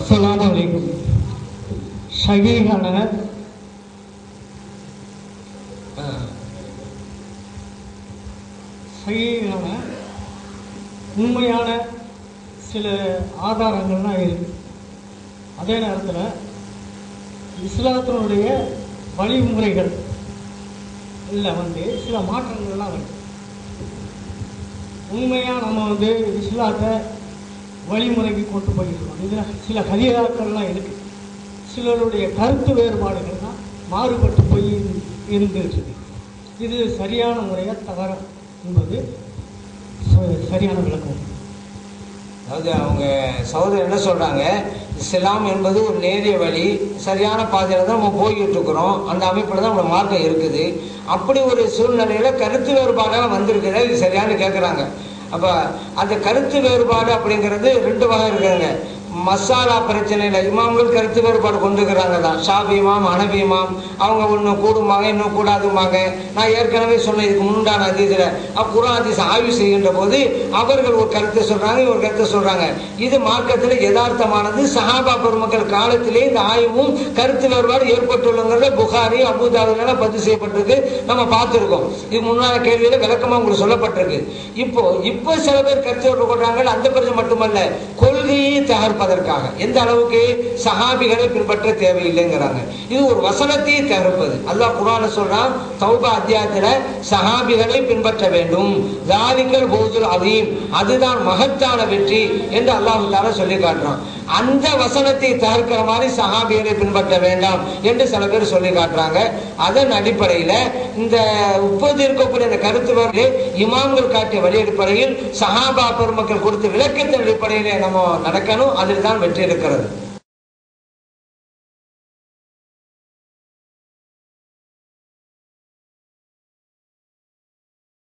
அஸ்ஸலாமு அலைக்கும். ஷஹீஹான உண்மையான சில ஆதாரங்கள்லாம் இருக்கு. அதே நேரத்தில் இஸ்லாத்தினுடைய வழிமுறைகள் சில மாற்றங்கள்லாம் வருது. உண்மையாக நம்ம இஸ்லாத்தை வழிமுறைக்கு கொண்டு போயிருக்கோம். இதில் சில ஹதீஸாக்கள்லாம் இருக்குது. சிலருடைய கருத்து வேறுபாடுகள்லாம் மாறுபட்டு போய் இருந்துருக்கு. இது சரியான முறையாக தவறு என்பது சரியான விளக்கம். அதாவது அவங்க சகோதரர் என்ன சொல்கிறாங்க, இஸ்லாம் என்பது ஒரு நேரிய வழி, சரியான பாதையில் தான் நம்ம போய்கிட்டு இருக்கிறோம், அந்த அமைப்பில் தான் நம்ம மார்க்கம் இருக்குது. அப்படி ஒரு சூழ்நிலையில் கருத்து வேறுபாடாக வந்திருக்குது, இது சரியானு கேட்குறாங்க. அப்போ அந்த கருத்து வேறுபாடு அப்படிங்கிறது ரெண்டு வகை இருக்குதுங்க. மசாலா பிரச்சனையில் இமாம்கள் கருத்து வேறுபாடு கொண்டுக்கிறாங்க தான். ஷாஃபி இமாம், ஹனஃபி இமாம் அவங்க ஒன்று கூடுமாங்க, இன்னும் கூடாதுமாங்க. நான் ஏற்கனவே சொன்ன இதுக்கு முன்னான அதிசயில் குர்ஆன் ஹதீஸ் ஆய்வு செய்கின்ற போது அவர்கள் ஒரு கருத்தை சொல்கிறாங்க, ஒரு கருத்தை சொல்கிறாங்க. இது மார்க்கத்தில் யதார்த்தமானது. சஹாபா பெருமக்கள் காலத்திலே இந்த ஆய்வும் கருத்து வேறுபாடு ஏற்பட்டுள்ளங்கிறத புகாரி, அபூதாவுதெல்லாம் பதிவு செய்யப்பட்டிருக்கு, நம்ம பார்த்துருக்கோம். இது முன்னான கேள்வியில் விளக்கமாக உங்களுக்கு சொல்லப்பட்டிருக்கு. இப்போ சில பேர் கருத்து வேறுபாடு கொள்றாங்க. அந்த பிரச்சனை மட்டுமல்ல, கொள்கையை தகர்ப்பதற்காக எந்த அளவுக்கு சஹாபிகளை பின்பற்ற தேவையில்லைங்கிறாங்க. இது ஒரு வசனத்தை தகர்ப்பது. அல்லாஹ் குர்ஆன்ல சொல்றான், தௌபா அத்தியாயத்துல சஹாபிகளை பின்பற்ற வேண்டும், ஜாலிகல் ஃபௌசுல் அதீம், அதுதான் மகத்தான வெற்றி என்று அல்லாஹ் தஆலா சொல்லி காட்டுறான். அந்த வசனத்தை தகர்க்கிற மாதிரி சஹாபிகளை பின்பற்ற வேண்டாம் என்று சில பேர் சொல்லி காட்டுறாங்க. அதன் அடிப்படையில் இந்த உப்பது இருக்கக்கூடிய அந்த கருத்து வரை இமாம்கள் காட்டிய வழி அடிப்படையில் சஹாபா பெருமக்கள் கொடுத்த விளக்கத்தின் அடிப்படையில் நம்ம நடக்கணும். அதில் தான் வெற்றி இருக்கிறது.